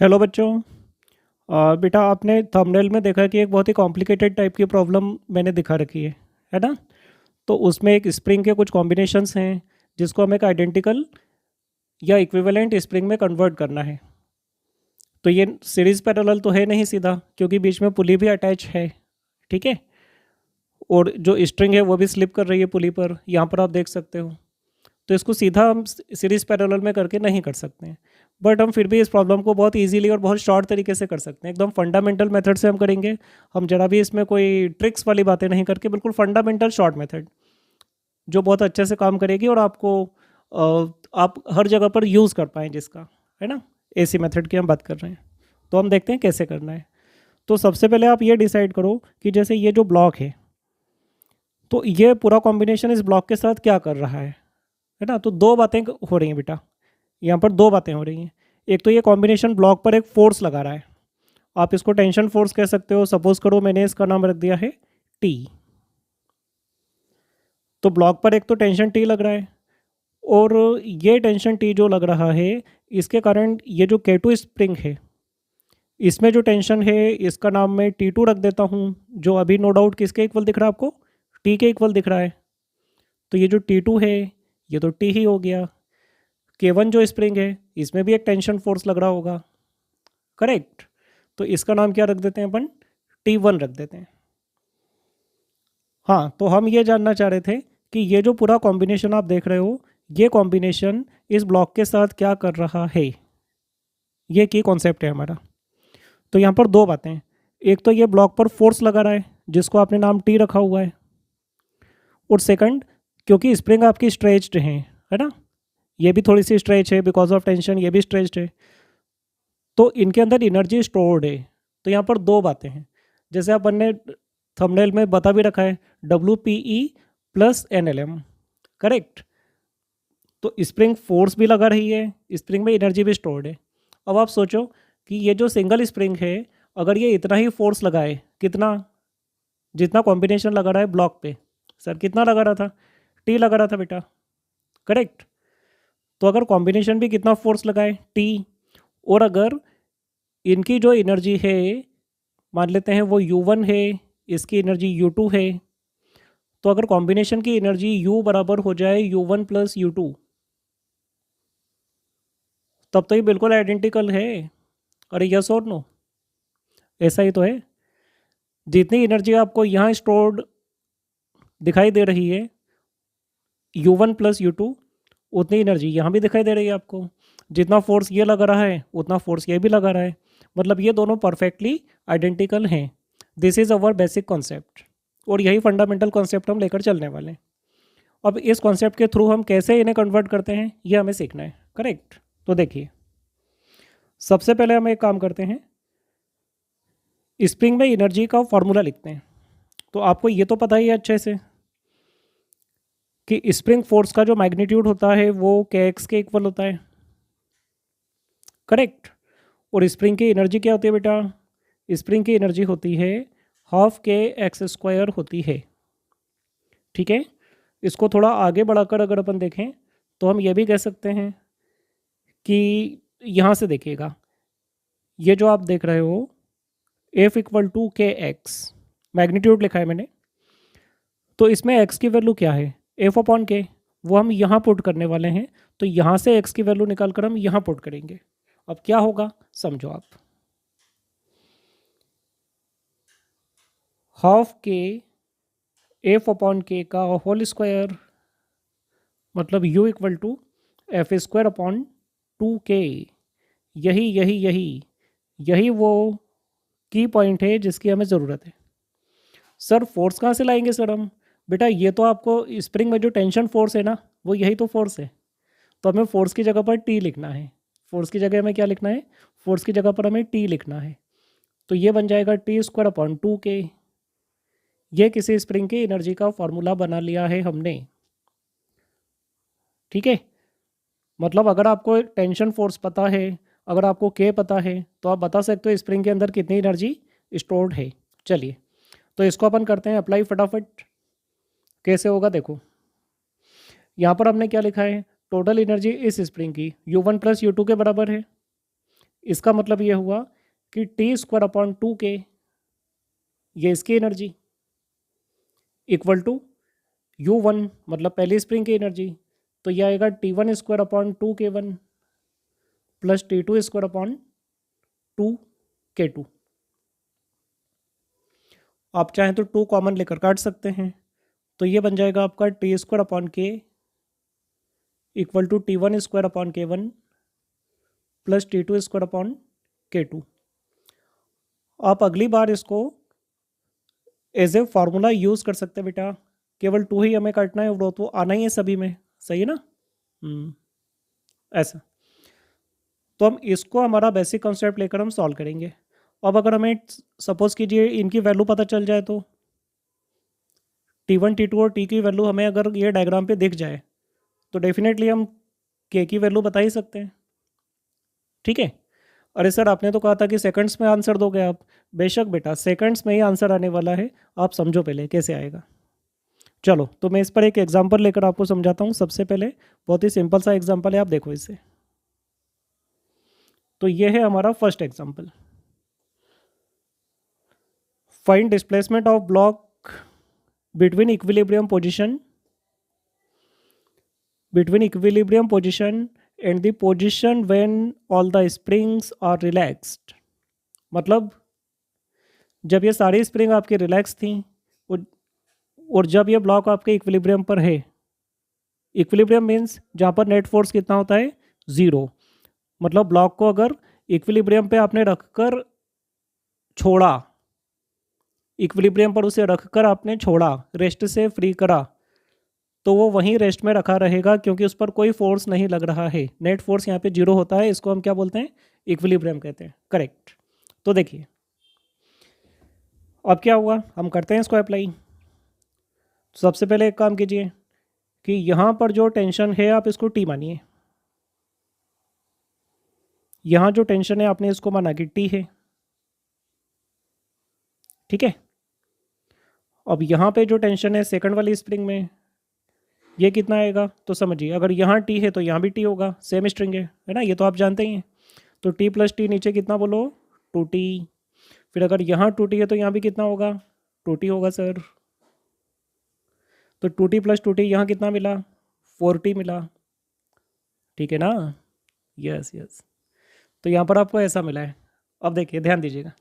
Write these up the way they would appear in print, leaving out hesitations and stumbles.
Hello बच्चों। बेटा आपने थंबनेल में देखा कि एक बहुत ही कॉम्प्लिकेटेड टाइप की प्रॉब्लम मैंने दिखा रखी है ना। तो उसमें एक स्प्रिंग के कुछ कॉम्बिनेशंस हैं जिसको हमें एक आइडेंटिकल या इक्विवेलेंट स्प्रिंग में कन्वर्ट करना है। तो ये सीरीज पैरेलल तो है नहीं सीधा, क्योंकि बीच में पुली भी अटैच है। ठीक है। और जो स्ट्रिंग है वो भी स्लिप कर रही है पुली पर, यहाँ पर आप देख सकते हो। तो इसको सीधा हम सीरीज पैरेलल में करके नहीं कर सकते हैं, बट हम फिर भी इस प्रॉब्लम को बहुत इजीली और बहुत शॉर्ट तरीके से कर सकते हैं। एकदम फंडामेंटल मेथड से हम करेंगे। हम जरा भी इसमें कोई ट्रिक्स वाली बातें नहीं करके बिल्कुल फंडामेंटल शॉर्ट मेथड जो बहुत अच्छे से काम करेगी और आपको आप हर जगह पर यूज़ कर पाएँ जिसका, है ना। ऐसी मेथड की हम बात कर रहे हैं। तो हम देखते हैं कैसे करना है। तो सबसे पहले आप ये डिसाइड करो कि जैसे ये जो ब्लॉक तो ये पूरा कॉम्बिनेशन इस ब्लॉक के साथ क्या कर रहा है ना। तो दो बातें हो रही हैं बेटा, यहाँ पर दो बातें हो रही हैं। एक तो ये कॉम्बिनेशन ब्लॉक पर एक फोर्स लगा रहा है, आप इसको टेंशन फोर्स कह सकते हो। सपोज करो मैंने इसका नाम रख दिया है टी। तो ब्लॉक पर एक तो टेंशन टी लग रहा है, और ये टेंशन टी जो लग रहा है इसके कारण ये जो K2 स्प्रिंग है इसमें जो टेंशन है इसका नाम मैं T2 रख देता हूँ, जो अभी नो डाउट किसके इक्वल दिख रहा है आपको, टी के इक्वल दिख रहा है। तो ये जो T2 है ये तो टी ही हो गया। K1 जो स्प्रिंग है इसमें भी एक टेंशन फोर्स लग रहा होगा, करेक्ट। तो इसका नाम क्या रख देते हैं अपन, T1 रख देते हैं। हाँ, तो हम ये जानना चाह रहे थे कि ये जो पूरा कॉम्बिनेशन आप देख रहे हो ये कॉम्बिनेशन इस ब्लॉक के साथ क्या कर रहा है, ये की कॉन्सेप्ट है हमारा। तो यहाँ पर दो बातें हैं। एक तो ये ब्लॉक पर फोर्स लगा रहा है जिसको आपने नाम टी रखा हुआ है, और सेकंड क्योंकि स्प्रिंग आपकी स्ट्रेच्ड है ना, ये भी थोड़ी सी स्ट्रेच है बिकॉज ऑफ टेंशन, ये भी स्ट्रेच्ड है। तो इनके अंदर एनर्जी स्टोर्ड है। तो यहाँ पर दो बातें हैं, जैसे अपन ने थंबनेल में बता भी रखा है, WPE+NLM, करेक्ट। तो स्प्रिंग फोर्स भी लगा रही है, स्प्रिंग में एनर्जी भी स्टोर्ड है। अब आप सोचो कि ये जो सिंगल स्प्रिंग है अगर ये इतना ही फोर्स लगाए, कितना, जितना कॉम्बिनेशन लगा रहा है ब्लॉक पे, सर कितना लगा रहा था, टी लगा रहा था बेटा, करेक्ट। तो अगर कॉम्बिनेशन भी कितना फोर्स लगाए, टी, और अगर इनकी जो एनर्जी है मान लेते हैं वो U1 है, इसकी एनर्जी U2 है, तो अगर कॉम्बिनेशन की एनर्जी U बराबर हो जाए U1+U2, तब तो ये बिल्कुल आइडेंटिकल है। अरे यस और नो, ऐसा ही तो है। जितनी एनर्जी आपको यहाँ स्टोर्ड दिखाई दे रही है U1+U2, उतनी एनर्जी यहाँ भी दिखाई दे रही है आपको। जितना फोर्स ये लगा रहा है उतना फोर्स ये भी लगा रहा है, मतलब ये दोनों परफेक्टली आइडेंटिकल हैं। This is our basic concept, और यही फंडामेंटल कॉन्सेप्ट हम लेकर चलने वाले हैं। अब इस कॉन्सेप्ट के थ्रू हम कैसे इन्हें कन्वर्ट करते हैं ये हमें सीखना है, करेक्ट। तो देखिए सबसे पहले हम एक काम करते हैं, स्प्रिंग में एनर्जी का फॉर्मूला लिखते हैं। तो आपको ये तो पता ही है अच्छे से कि स्प्रिंग फोर्स का जो मैग्नीट्यूड होता है वो KX के इक्वल होता है, करेक्ट। और स्प्रिंग की एनर्जी क्या होती है बेटा, स्प्रिंग की एनर्जी होती है ½ KX² होती है, ठीक है। इसको थोड़ा आगे बढ़ाकर अगर अपन देखें तो हम ये भी कह सकते हैं कि यहाँ से देखिएगा, ये जो आप देख रहे हो F=KX, मैग्नीट्यूड लिखा है मैंने, तो इसमें x की वैल्यू क्या है, F/K, वो हम यहाँ पुट करने वाले हैं। तो यहाँ से x की वैल्यू निकाल कर हम यहाँ पुट करेंगे। अब क्या होगा समझो आप, ½ F/K का होल स्क्वायर, मतलब U=F²/2K। यही यही यही यही वो की पॉइंट है जिसकी हमें ज़रूरत है। सर फोर्स कहाँ से लाएंगे सर हम, बेटा ये तो आपको स्प्रिंग में जो टेंशन फोर्स है ना वो यही तो फोर्स है। तो हमें फोर्स की जगह पर टी लिखना है। फोर्स की जगह हमें क्या लिखना है, फोर्स की जगह पर हमें टी लिखना है। तो ये बन जाएगा T² / 2K। ये किसी स्प्रिंग की एनर्जी का फॉर्मूला बना लिया है हमने, ठीक है। मतलब अगर आपको टेंशन फोर्स पता है, अगर आपको के पता है, तो आप बता सकते हो स्प्रिंग के अंदर कितनी एनर्जी स्टोर्ड है। चलिए तो इसको अपन करते हैं अप्लाई फटाफट। कैसे होगा देखो, यहाँ पर हमने क्या लिखा है, टोटल एनर्जी इस स्प्रिंग की U1+U2 के बराबर है। इसका मतलब ये हुआ कि टी स्क्वायर अपॉन 2k, ये इसकी एनर्जी, इक्वल टू u1 मतलब पहली स्प्रिंग की एनर्जी, तो यह आएगा T1 square upon 2k1 plus T2 square upon 2k2। आप चाहें तो 2 कॉमन लेकर काट सकते हैं, तो ये बन जाएगा आपका T square upon K equal to T1 square upon k1 plus T2 square upon k2। आप अगली बार इसको एज ए फार्मूला यूज़ कर सकते हैं बेटा, केवल 2 ही हमें काटना है, वो तो आना ही है सभी में, सही है ना। ऐसा, तो हम इसको हमारा बेसिक कॉन्सेप्ट लेकर हम सॉल्व करेंगे। अब अगर हमें सपोज कीजिए इनकी वैल्यू पता चल जाए, तो T1 T2 और T की वैल्यू हमें अगर ये डायग्राम पे दिख जाए तो डेफिनेटली हम K की वैल्यू बता ही सकते हैं। ठीक है। अरे सर आपने तो कहा था कि सेकंड्स में आंसर दोगे आप। बेशक बेटा सेकंड्स में ही आंसर आने वाला है, आप समझो पहले कैसे आएगा। चलो तो मैं इस पर एक एग्जांपल लेकर आपको समझाता हूँ। सबसे पहले बहुत ही सिंपल सा एग्जांपल है, आप देखो इसे। तो ये है हमारा first example, find displacement of block between equilibrium position and the position when all the springs are relaxed। मतलब जब ये सारी स्प्रिंग आपकी रिलैक्स थी और जब ये ब्लॉक आपके इक्विलिब्रियम पर है। इक्विलिब्रियम मीन्स जहाँ पर नेट फोर्स कितना होता है, 0। मतलब ब्लॉक को अगर इक्विलिब्रियम पे आपने रखकर छोड़ा, इक्विलिब्रियम पर उसे रखकर आपने छोड़ा, रेस्ट से फ्री करा, तो वो वहीं रेस्ट में रखा रहेगा क्योंकि उस पर कोई फोर्स नहीं लग रहा है। नेट फोर्स यहाँ पे 0 होता है, इसको हम क्या बोलते हैं, इक्विलिब्रियम कहते हैं। करेक्ट। तो देखिए अब क्या हुआ, हम करते हैं इसको अप्लाई। सबसे पहले एक काम कीजिए कि यहाँ पर जो टेंशन है आप इसको टी मानिए। यहाँ जो टेंशन है आपने इसको माना कि टी है। ठीक है। अब यहाँ पे जो टेंशन है सेकंड वाली स्प्रिंग में, ये कितना आएगा, तो समझिए अगर यहाँ टी है तो यहाँ भी टी होगा, सेम स्ट्रिंग है ना, ये तो आप जानते ही हैं। तो टी प्लस टी नीचे कितना बोलो, 2t। फिर अगर यहाँ 2t है तो यहाँ भी कितना होगा, 2t होगा सर। तो 2t प्लस 2t यहाँ कितना मिला, 4t मिला। ठीक है ना, यस यस। तो यहाँ पर आपको ऐसा मिला है। अब देखिए ध्यान दीजिएगा,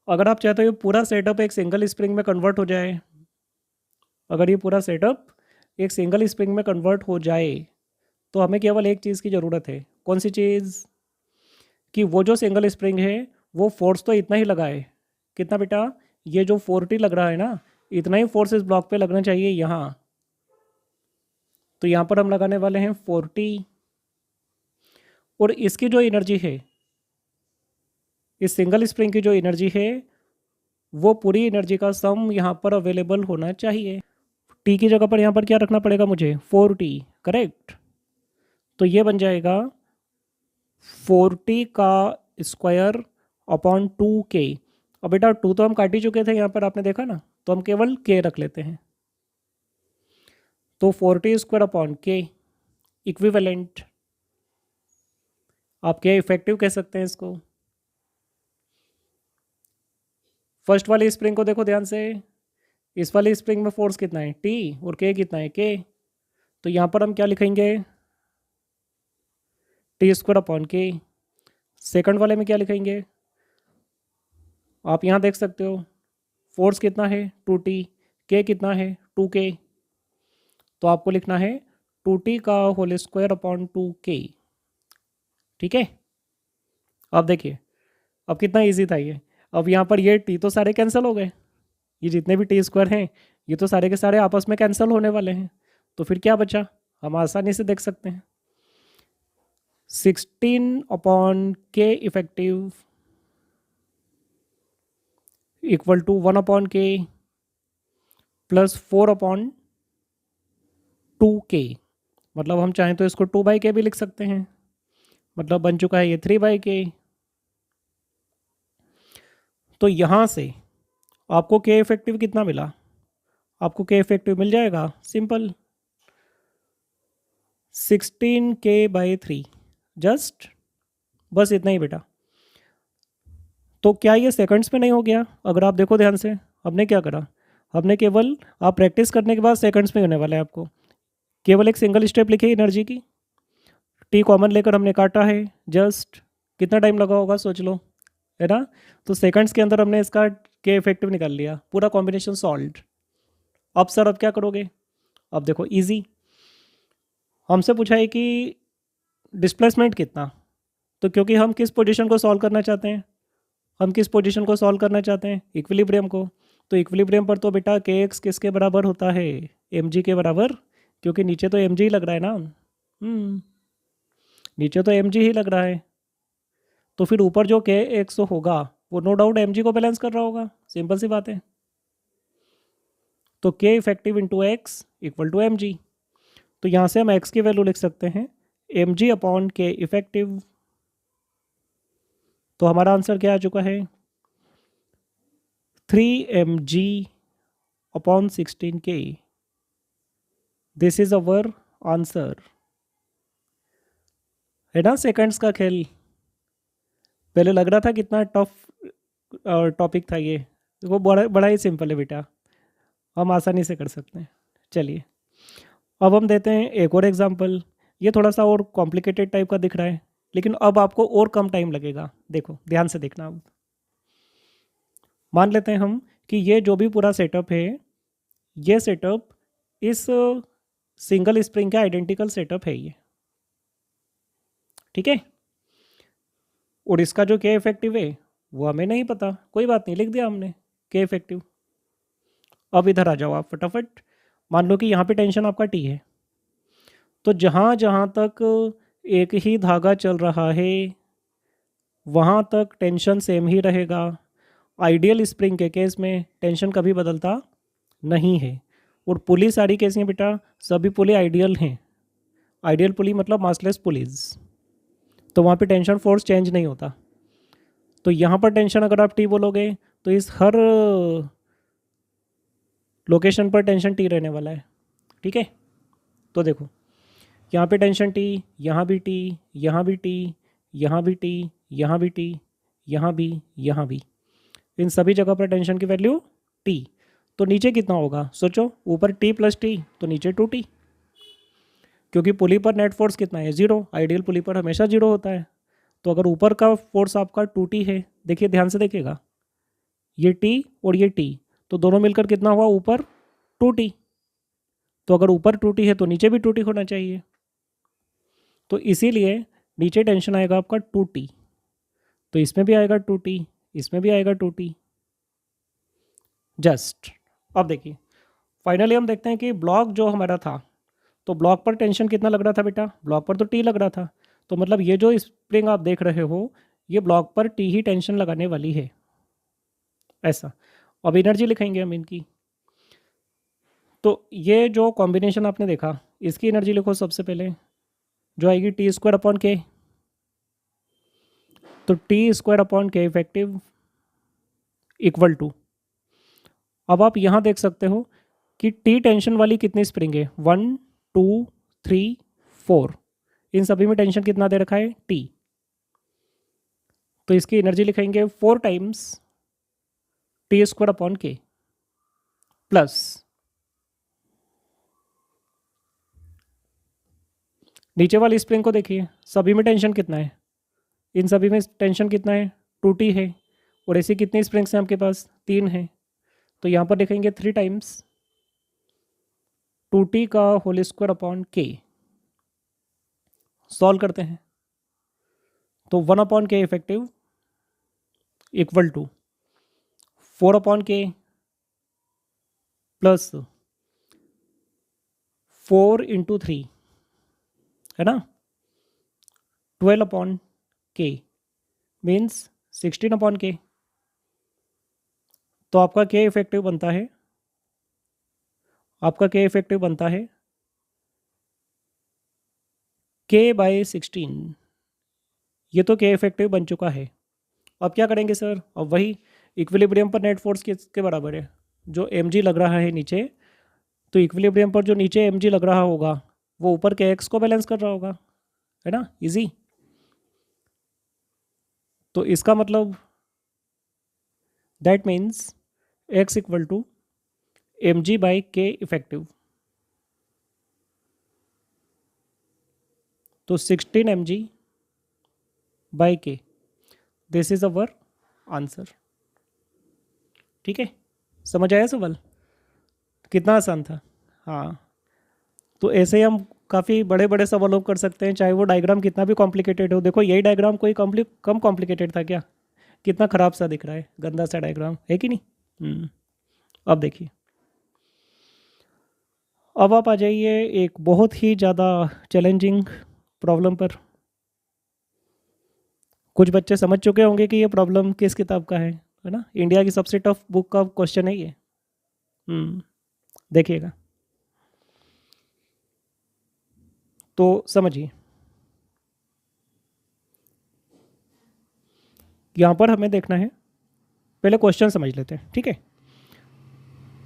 अगर आप चाहते हो ये पूरा सेटअप एक सिंगल स्प्रिंग में कन्वर्ट हो जाए, अगर ये पूरा सेटअप एक सिंगल स्प्रिंग में कन्वर्ट हो जाए तो हमें केवल एक चीज़ की ज़रूरत है। कौन सी चीज़, कि वो जो सिंगल स्प्रिंग है वो फोर्स तो इतना ही लगा है। कितना बेटा, ये जो 4t लग रहा है ना, इतना ही फोर्स इस ब्लॉक पे लगना चाहिए यहाँ। तो यहाँ पर हम लगाने वाले हैं 4t, और इसकी जो एनर्जी है, इस सिंगल स्प्रिंग की जो एनर्जी है, वो पूरी एनर्जी का सम यहाँ पर अवेलेबल होना चाहिए। टी की जगह पर यहाँ पर क्या रखना पड़ेगा मुझे, 4t। करेक्ट। तो ये बन जाएगा 4t का स्क्वायर अपॉन 2k। अब बेटा 2 तो हम काट ही चुके थे यहाँ पर, आपने देखा ना, तो हम केवल k रख लेते हैं। तो 4t square upon k equivalent, आप क्या इफेक्टिव कह सकते हैं इसको। फर्स्ट वाली स्प्रिंग को देखो ध्यान से, इस वाली स्प्रिंग में फोर्स कितना है, t, और k कितना है, k। तो यहाँ पर हम क्या लिखेंगे, टी स्क्वायर अपॉन के। सेकंड वाले में क्या लिखेंगे, आप यहाँ देख सकते हो, फोर्स कितना है 2t, के कितना है 2k। तो आपको लिखना है 2t का होल स्क्वायर अपॉन 2k। ठीक है। अब देखिए अब कितना इजी था ये। अब यहाँ पर ये t तो सारे कैंसिल हो गए, ये जितने भी टी स्क्वायर हैं ये तो सारे के सारे आपस में कैंसिल होने वाले हैं। तो फिर क्या बचा, हम आसानी से देख सकते हैं, 16 अपॉन के इफेक्टिव इक्वल टू 1 अपॉन के प्लस 4 अपॉन 2k। मतलब हम चाहें तो इसको 2/k भी लिख सकते हैं, मतलब बन चुका है ये 3/k। तो यहाँ से आपको k इफेक्टिव कितना मिला, आपको k इफेक्टिव मिल जाएगा सिंपल 16k/3। जस्ट बस इतना ही बेटा। तो क्या ये सेकंड्स में नहीं हो गया? अगर आप देखो ध्यान से, हमने क्या करा, हमने केवल, आप प्रैक्टिस करने के बाद सेकंड्स में होने वाला है आपको, केवल एक सिंगल स्टेप लिखी एनर्जी की, टी कॉमन लेकर हमने काटा है, जस्ट कितना टाइम लगा होगा सोच लो, है ना? तो सेकंड्स के अंदर हमने इसका के इफेक्टिव निकाल लिया, पूरा कॉम्बिनेशन सॉल्व। अब सर अब क्या करोगे? अब देखो इजी, हमसे पूछा है कि डिस्प्लेसमेंट कितना, तो क्योंकि हम किस पोजीशन को सॉल्व करना चाहते हैं, हम किस पोजीशन को सॉल्व करना चाहते हैं, इक्विलिब्रियम को। तो इक्विलिब्रियम पर तो बेटा के एक्स किसके बराबर होता है, एम जी के बराबर, क्योंकि नीचे तो एम जी ही लग रहा है ना, नीचे तो एम जी ही लग रहा है, तो फिर ऊपर जो के एक्स होगा वो नो डाउट एम जी को बैलेंस कर रहा होगा, सिंपल सी बात है। तो K effective into X equal to M G, तो यहाँ से हम एक्स की वैल्यू लिख सकते हैं एम जी अपॉन के इफेक्टिव। तो हमारा आंसर क्या आ चुका है, 3 mg upon 16k। This is our answer, है ना? सेकंड्स का खेल, पहले लग रहा था कितना टफ टॉपिक था ये, वो बड़ा बड़ा ही सिंपल है बेटा, हम आसानी से कर सकते हैं। चलिए अब हम देते हैं एक और एग्जांपल, ये थोड़ा सा और कॉम्प्लिकेटेड टाइप का दिख रहा है, लेकिन अब आपको और कम टाइम लगेगा। देखो ध्यान से देखना, अब मान लेते हैं हम कि ये जो भी पूरा सेटअप है, ये सेटअप इस सिंगल स्प्रिंग का आइडेंटिकल सेटअप है ये, ठीक है? और इसका जो के इफेक्टिव है वो हमें नहीं पता, कोई बात नहीं, लिख दिया हमने के इफेक्टिव। अब इधर आ जाओ आप फटाफट, मान लो कि यहाँ पे टेंशन आपका टी है, तो जहाँ जहाँ तक एक ही धागा चल रहा है वहाँ तक टेंशन सेम ही रहेगा। आइडियल स्प्रिंग के केस में टेंशन कभी बदलता नहीं है, और पुली सारी कैसी हैं बेटा, सभी पुली आइडियल हैं। आइडियल पुली मतलब मासलेस पुलीज, तो वहाँ पे टेंशन फोर्स चेंज नहीं होता। तो यहाँ पर टेंशन अगर आप टी बोलोगे तो इस हर लोकेशन पर टेंशन टी रहने वाला है, ठीक है? तो देखो यहाँ पे टेंशन टी, यहाँ भी टी, यहाँ भी टी, यहाँ भी टी, यहाँ भी टी, यहाँ भी, यहाँ भी, इन सभी जगह पर टेंशन की वैल्यू टी। तो नीचे कितना होगा सोचो, ऊपर टी प्लस टी तो नीचे 2t, क्योंकि पुली पर नेट फोर्स कितना है, 0, आइडियल पुली पर हमेशा 0 होता है। तो अगर ऊपर का फोर्स आपका 2t है, देखिए ध्यान से देखिएगा, ये t और ये t, तो दोनों मिलकर कितना हुआ ऊपर 2t, तो अगर ऊपर 2t है तो नीचे भी 2t होना चाहिए, तो इसीलिए नीचे टेंशन आएगा आपका 2t, तो इसमें भी आएगा 2t, इसमें भी आएगा 2t। जस्ट अब देखिए फाइनली हम देखते हैं कि ब्लॉक जो हमारा था, तो ब्लॉक पर टेंशन कितना लग रहा था बेटा, ब्लॉक पर तो टी लग रहा था, तो मतलब ये जो स्प्रिंग आप देख रहे हो ये ब्लॉक पर टी ही टेंशन लगाने वाली है, ऐसा। अब एनर्जी लिखेंगे हम इनकी, तो ये जो कॉम्बिनेशन आपने देखा इसकी एनर्जी लिखो सबसे पहले, जो आएगी टी स्क्वायर अपॉन के, तो टी स्क्वायर अपॉन के इफेक्टिव इक्वल टू, अब आप यहाँ देख सकते हो कि टी टेंशन वाली कितनी स्प्रिंग है, 1 2 3 4, इन सभी में टेंशन कितना दे रखा है टी, तो इसकी एनर्जी लिखेंगे 4 टाइम्स टी स्क्वायर अपॉन के प्लस, नीचे वाली स्प्रिंग को देखिए सभी में टेंशन कितना है, इन सभी में टेंशन कितना है 2t है, और ऐसी कितनी स्प्रिंग्स हैं आपके पास, 3 है, तो यहाँ पर लिखेंगे 3 टाइम्स 2t का होल स्क्वायर अपॉन के। सॉल्व करते हैं तो 1 अपॉन के इफेक्टिव इक्वल टू 4 अपॉन के प्लस 4 इंटू 3, है ना, 12 अपॉन के मीन्स 16 अपॉन के। तो आपका के इफेक्टिव बनता है, आपका के इफेक्टिव बनता है के बाई 16, ये तो के इफेक्टिव बन चुका है। अब क्या करेंगे सर, अब वही इक्विलिब्रियम पर नेट फोर्स किसके बराबर है, जो mg लग रहा है नीचे, तो इक्विलिब्रियम पर जो नीचे mg लग रहा होगा वो ऊपर के x को बैलेंस कर रहा होगा, है ना, इजी। तो इसका मतलब that means x equal to mg by k effective. तो 16 mg by k, this is our answer. ठीक है, समझ आया सवाल? कितना आसान था। हाँ, तो ऐसे ही हम काफ़ी बड़े बड़े सवालों को कर सकते हैं, चाहे वो डायग्राम कितना भी कॉम्प्लिकेटेड हो। देखो यही डायग्राम कोई कम कॉम्प्लिकेटेड था क्या? कितना ख़राब सा दिख रहा है, गंदा सा डायग्राम है कि नहीं। अब देखिए, अब आप आ जाइए एक बहुत ही ज़्यादा चैलेंजिंग प्रॉब्लम पर। कुछ बच्चे समझ चुके होंगे कि ये प्रॉब्लम किस किताब का है ना। इंडिया की सबसे टफ बुक का क्वेश्चन है ये। देखिएगा तो समझिए, यहाँ पर हमें देखना है, पहले क्वेश्चन समझ लेते हैं, ठीक है।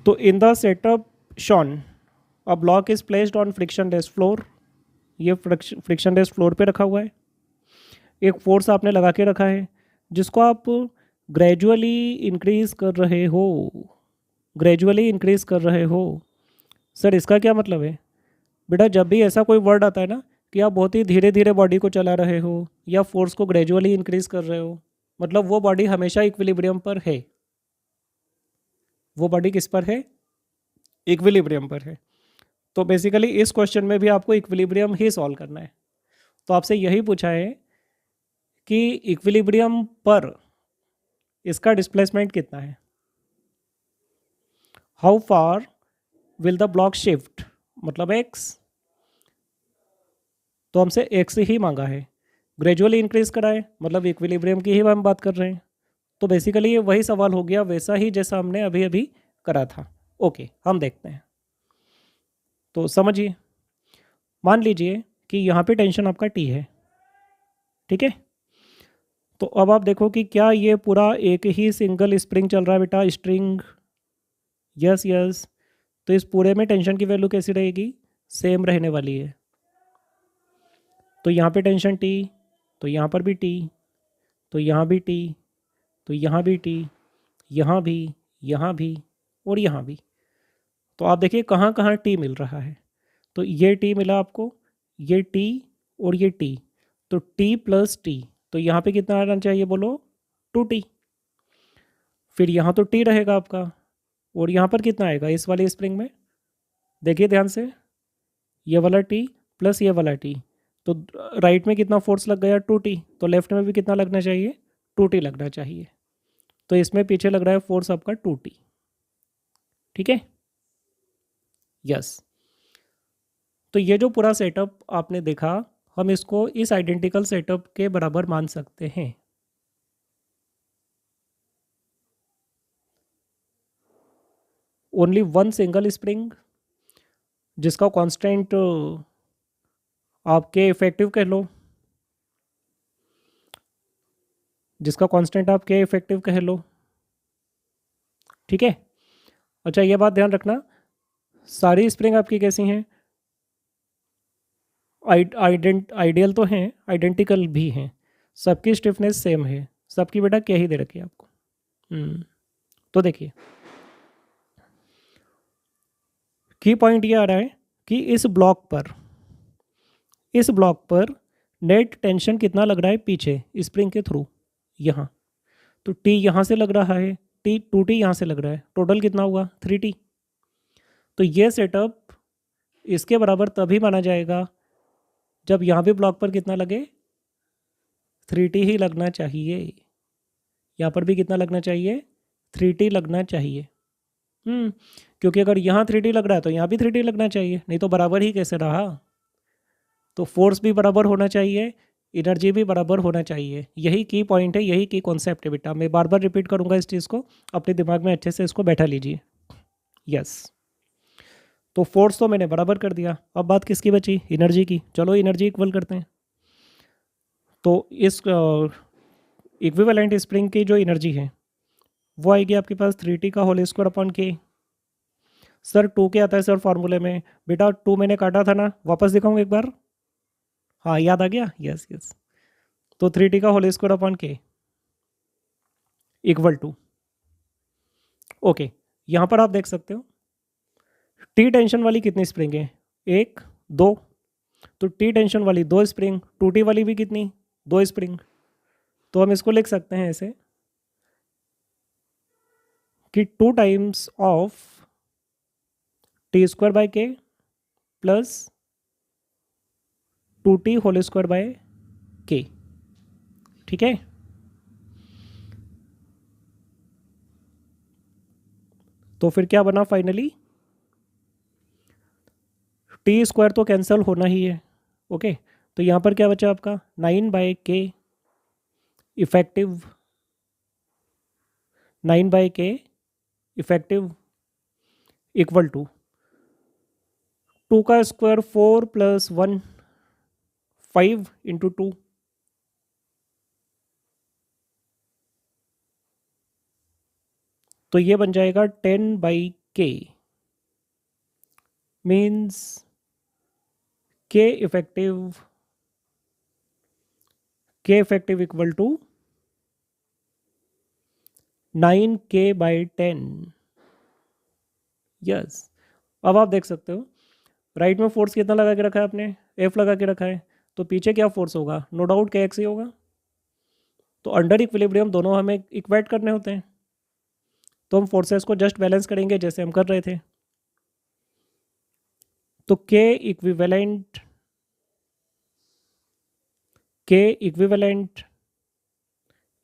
तो in the setup shown a block is placed on frictionless floor, ये फ्रिक्शन लेस फ्लोर पे रखा हुआ है। एक फोर्स आपने लगा के रखा है जिसको आप ग्रेजुअली इंक्रीज कर रहे हो, ग्रेजुअली इंक्रीज कर रहे हो। सर इसका क्या मतलब है? बेटा जब भी ऐसा कोई वर्ड आता है ना कि आप बहुत ही धीरे धीरे बॉडी को चला रहे हो या फोर्स को ग्रेजुअली इंक्रीज कर रहे हो, मतलब वो बॉडी हमेशा इक्विलिब्रियम पर है। वो बॉडी किस पर है? इक्विलिब्रियम पर है। तो बेसिकली इस क्वेश्चन में भी आपको इक्विलिब्रियम ही सॉल्व करना है। तो आपसे यही पूछा है कि इक्विलिब्रियम पर इसका डिस्प्लेसमेंट कितना है, how far will the block shift, मतलब x। तो हमसे x ही मांगा है, ग्रेजुअली इंक्रीज कराए, मतलब इक्विलिब्रियम की ही हम बात कर रहे हैं। तो बेसिकली ये वही सवाल हो गया वैसा ही जैसा हमने अभी अभी करा था। ओके, हम देखते हैं। तो समझिए, मान लीजिए कि यहाँ पे टेंशन आपका T है, ठीक है। तो अब आप देखो कि क्या ये पूरा एक ही सिंगल स्प्रिंग चल रहा है बेटा, स्ट्रिंग। Yes yes. तो इस पूरे में टेंशन की वैल्यू कैसी रहेगी? सेम रहने वाली है। तो यहाँ पे टेंशन T, तो यहाँ पर भी T, तो यहाँ भी T, तो यहाँ भी T, यहाँ भी, यहाँ भी और यहाँ भी। तो आप देखिए कहाँ कहाँ T मिल रहा है। तो ये T मिला आपको, ये T और ये T, तो T प्लस T, तो यहाँ पे कितना आना चाहिए बोलो? 2T। फिर यहाँ तो T रहेगा आपका, और यहाँ पर कितना आएगा इस वाले स्प्रिंग में? देखिए ध्यान से, ये वाला T प्लस ये वाला T, तो राइट में कितना फोर्स लग गया? 2T। तो लेफ्ट में भी कितना लगना चाहिए? 2T लगना चाहिए। तो इसमें पीछे लग रहा है फोर्स आपका 2T, ठीक है। यस। तो ये जो पूरा सेटअप आपने देखा, हम इसको इस आइडेंटिकल सेटअप के बराबर मान सकते हैं। ओनली वन सिंगल स्प्रिंग जिसका कांस्टेंट आपके इफेक्टिव कह लो, जिसका कांस्टेंट आप के इफेक्टिव कह लो, ठीक है। अच्छा ये बात ध्यान रखना, सारी स्प्रिंग आपकी कैसी हैं? आइडियल तो हैं, आइडेंटिकल भी हैं, सबकी स्टिफनेस सेम है, सबकी बेटा क्या ही दे रखी है आपको। तो देखिए की पॉइंट ये आ रहा है कि इस ब्लॉक पर नेट टेंशन कितना लग रहा है पीछे स्प्रिंग के थ्रू, यहाँ। तो T यहाँ से लग रहा है, T यहाँ से लग रहा है, टोटल कितना हुआ? 3T। तो ये सेटअप इसके बराबर तभी माना जाएगा जब यहाँ भी ब्लॉक पर कितना लगे? 3T ही लगना चाहिए। यहाँ पर भी कितना लगना चाहिए? 3T लगना चाहिए। क्योंकि अगर यहाँ 3T लग रहा है तो यहाँ भी 3T लगना चाहिए, नहीं तो बराबर ही कैसे रहा। तो फोर्स भी बराबर होना चाहिए, एनर्जी भी बराबर होना चाहिए। यही की पॉइंट है, यही की कॉन्सेप्ट है बेटा। मैं बार बार रिपीट करूँगा इस चीज़ को, अपने दिमाग में अच्छे से इसको बैठा लीजिए। यस। तो फोर्स तो मैंने बराबर कर दिया, अब बात किसकी बची? एनर्जी की। चलो एनर्जी इक्वल करते हैं। तो इस इक्विवेलेंट स्प्रिंग की जो एनर्जी है वो आएगी आपके पास 3T का whole square upon K। Sir 2 क्या आता है सर फॉर्मूले में? बेटा 2 मैंने काटा था ना, वापस दिखाऊंगा एक बार। हाँ याद आ गया, यस यस। तो 3T का whole square upon K equal to okay, यहाँ पर आप देख सकते हो टी टेंशन वाली कितनी स्प्रिंग है, एक, दो। तो टी टेंशन वाली दो स्प्रिंग, टू टी वाली भी कितनी, दो स्प्रिंग। तो हम इसको लिख सकते हैं ऐसे कि 2 times of T square by K plus 2t whole square by K. ठीक है, तो फिर क्या बना फाइनली, टी स्क्वायर तो कैंसिल होना ही है। ओके, तो यहाँ पर क्या बचा आपका 9/k effective, 9/k effective equal to 2 का स्क्वायर 4 + 1 5 × 2। तो ये बन जाएगा 10/k means k effective equal to 9k/10। Yes, अब आप देख सकते हो राइट में फोर्स कितना लगा के रखा है आपने, F लगा के रखा है। तो पीछे क्या फोर्स होगा, नो डाउट KX ही होगा। तो अंडर इक्विलिब्रियम दोनों हमें इक्वेट करने होते हैं, तो हम फोर्सेस को जस्ट बैलेंस करेंगे जैसे हम कर रहे थे। तो K equivalent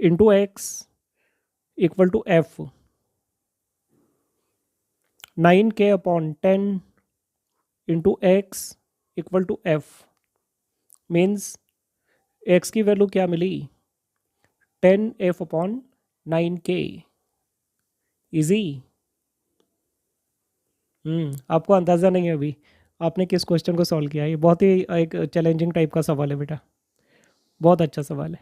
into X equal to F, 9k/10 into X equal to F means X की वैल्यू क्या मिली, 10F/9k। इजी। आपको अंदाज़ा नहीं है अभी आपने किस क्वेश्चन को सॉल्व किया है। ये बहुत ही एक चैलेंजिंग टाइप का सवाल है बेटा, बहुत अच्छा सवाल है।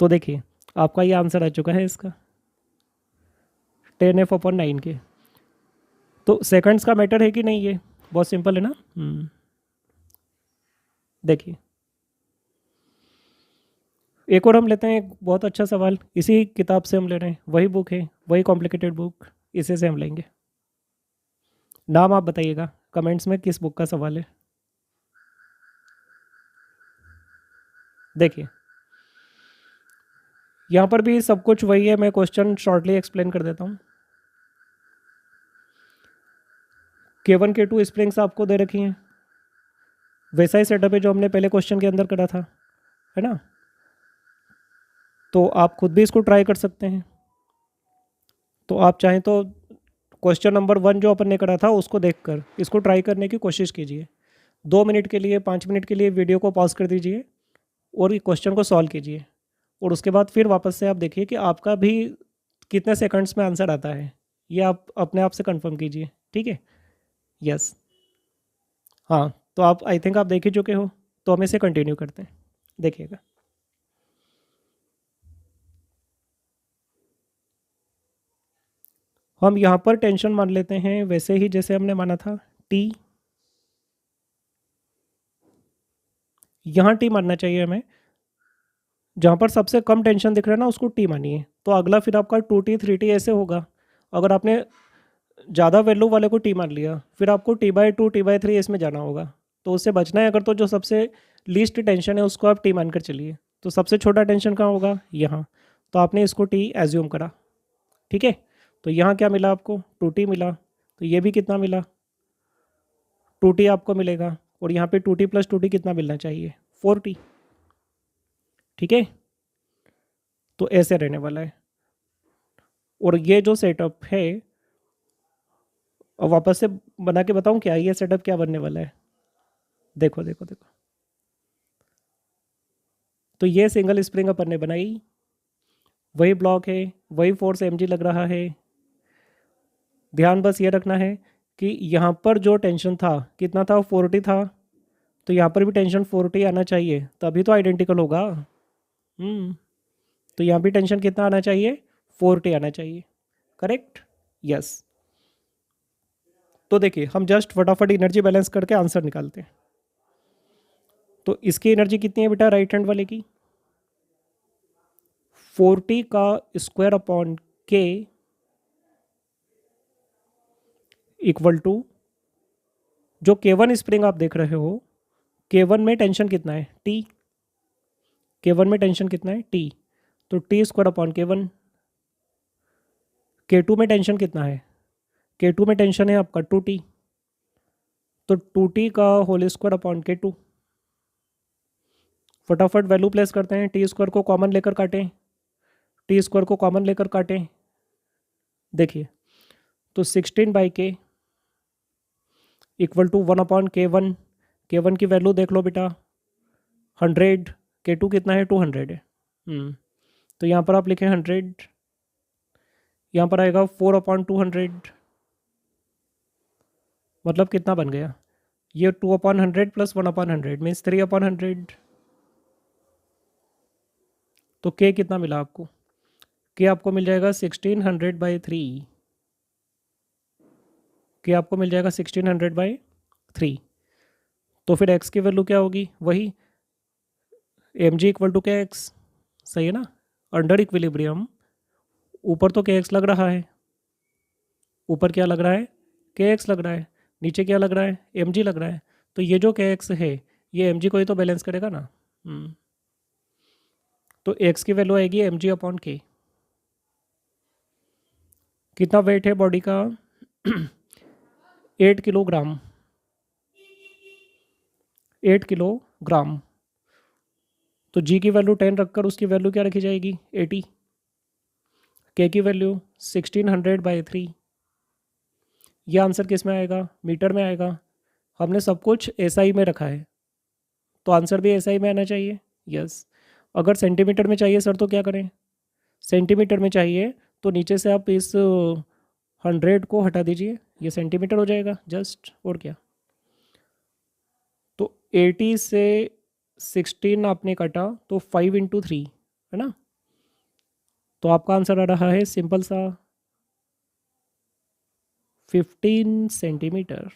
तो देखिए आपका ये आंसर आ चुका है इसका 10F/9k। तो सेकंड्स का मैटर है कि नहीं, ये बहुत सिंपल है ना। देखिए एक और हम लेते हैं, एक बहुत अच्छा सवाल, इसी किताब से हम ले रहे हैं, वही बुक है, वही कॉम्प्लिकेटेड बुक, इसे से हम लेंगे। नाम आप बताइएगा कमेंट्स में किस बुक का सवाल है। देखिए यहाँ पर भी सब कुछ वही है, मैं क्वेश्चन शॉर्टली एक्सप्लेन कर देता हूँ। K1 K2 स्प्रिंग्स आपको दे रखी हैं, वैसा ही सेटअप है जो हमने पहले क्वेश्चन के अंदर करा था, है ना। तो आप खुद भी इसको ट्राई कर सकते हैं। तो आप चाहें तो क्वेश्चन नंबर 1 जो अपन ने करा था उसको देखकर इसको ट्राई करने की कोशिश कीजिए। 2 मिनट के लिए, 5 मिनट के लिए वीडियो को पॉज कर दीजिए और ये क्वेश्चन को सॉल्व कीजिए, और उसके बाद फिर वापस से आप देखिए कि आपका भी कितने सेकंड्स में आंसर आता है, ये आप अपने आप से कंफर्म कीजिए। ठीक है, यस। हाँ, तो आप आई थिंक आप देख ही चुके हो, तो हम इसे कंटिन्यू करते हैं, देखिएगा। हम यहाँ पर टेंशन मान लेते हैं वैसे ही जैसे हमने माना था T। यहाँ T मानना चाहिए हमें, जहाँ पर सबसे कम टेंशन दिख रहा है ना उसको T मानिए। तो अगला फिर आपका 2T 3T ऐसे होगा। अगर आपने ज़्यादा वैल्यू वाले को T मान लिया फिर आपको T/2 T/3 इसमें जाना होगा। तो उससे बचना है अगर, तो जो सबसे लीस्ट टेंशन है उसको आप T मानकर चलिए। तो सबसे छोटा टेंशन कहाँ होगा, यहाँ। तो आपने इसको T एज्यूम करा, ठीक है। तो यहाँ क्या मिला आपको, 2T मिला। तो ये भी कितना मिला, 2T आपको मिलेगा। और यहाँ पे 2T + 2T कितना मिलना चाहिए, 4T। ठीक है, तो ऐसे रहने वाला है। और ये जो सेटअप है, और वापस से बना के बताऊं क्या, ये सेटअप क्या बनने वाला है, देखो देखो देखो। तो ये सिंगल स्प्रिंग अपन ने बनाई, वही ब्लॉक है, वही फोर्स mg लग रहा है। ध्यान बस ये रखना है कि यहाँ पर जो टेंशन था कितना था, 4T था। तो यहाँ पर भी टेंशन 4T आना चाहिए, तभी तो आइडेंटिकल होगा। तो यहाँ भी टेंशन कितना आना चाहिए, 4T आना चाहिए, करेक्ट, यस। तो देखिए हम जस्ट फटाफट एनर्जी बैलेंस करके आंसर निकालते हैं। तो इसकी एनर्जी कितनी है बेटा, राइट हैंड वाले की 4T का square upon K equal to जो K1 स्प्रिंग आप देख रहे हो, K1 में टेंशन कितना है, T। K1 में टेंशन कितना है, T। तो T square upon K1। K2 में टेंशन कितना है, K2 में टेंशन है आपका 2T। तो 2T का होल स्क्वायर अपॉन K2। फटाफट वैल्यू प्लेस करते हैं, टी स्क्वायर को कॉमन लेकर काटें, टी स्क्वायर को कॉमन लेकर काटें। देखिए तो 16/K equal to 1/K1। K1 की वैल्यू देख लो बेटा 100, K2 कितना है 200 है। तो यहाँ पर आप लिखें 100, यहाँ पर आएगा 4/200, मतलब कितना बन गया ये 2/100 प्लस 1/100 मीन्स 3/100। तो K कितना मिला आपको, K आपको मिल जाएगा 1600/3। K आपको मिल जाएगा 1600/3। तो फिर x की वैल्यू क्या होगी, वही mg इक्वल टू के एक्स, सही है ना। अंडर इक्विलिब्रियम ऊपर तो के एक्स लग रहा है, ऊपर क्या लग रहा है, के एक्स लग रहा है, नीचे क्या लग रहा है, mg लग रहा है। तो ये जो के एक्स है ये mg को ही तो बैलेंस करेगा ना। तो x की वैल्यू आएगी mg/k। कितना वेट है बॉडी का 8 किलोग्राम, 8 किलोग्राम। तो g की वैल्यू 10 रखकर उसकी वैल्यू क्या रखी जाएगी 80। k की वैल्यू 1600/3। ये आंसर किस में आएगा, मीटर में आएगा। हमने सब कुछ SI में रखा है तो आंसर भी SI में आना चाहिए। यस, अगर सेंटीमीटर में चाहिए सर तो क्या करें, सेंटीमीटर में चाहिए तो नीचे से आप इस 100 को हटा दीजिए, ये सेंटीमीटर हो जाएगा जस्ट, और क्या। तो 80 से 16 आपने काटा तो 5 × 3 है ना। तो आपका आंसर आ रहा है सिंपल सा 15 सेंटीमीटर।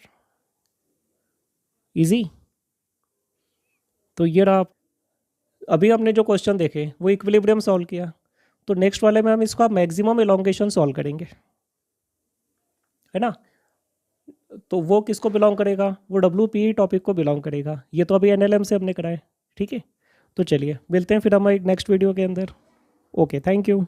इजी। तो ये रहा। अभी हमने जो क्वेश्चन देखे वो इक्विलिब्रियम सॉल्व किया, तो नेक्स्ट वाले में हम इसका मैक्सिमम एलोंगेशन सॉल्व करेंगे, है ना। तो वो किसको बिलोंग करेगा, वो WPE टॉपिक को बिलोंग करेगा। ये तो अभी NLM से हमने कराए, ठीक है। तो चलिए मिलते हैं फिर हम एक नेक्स्ट वीडियो के अंदर। Okay, thank you.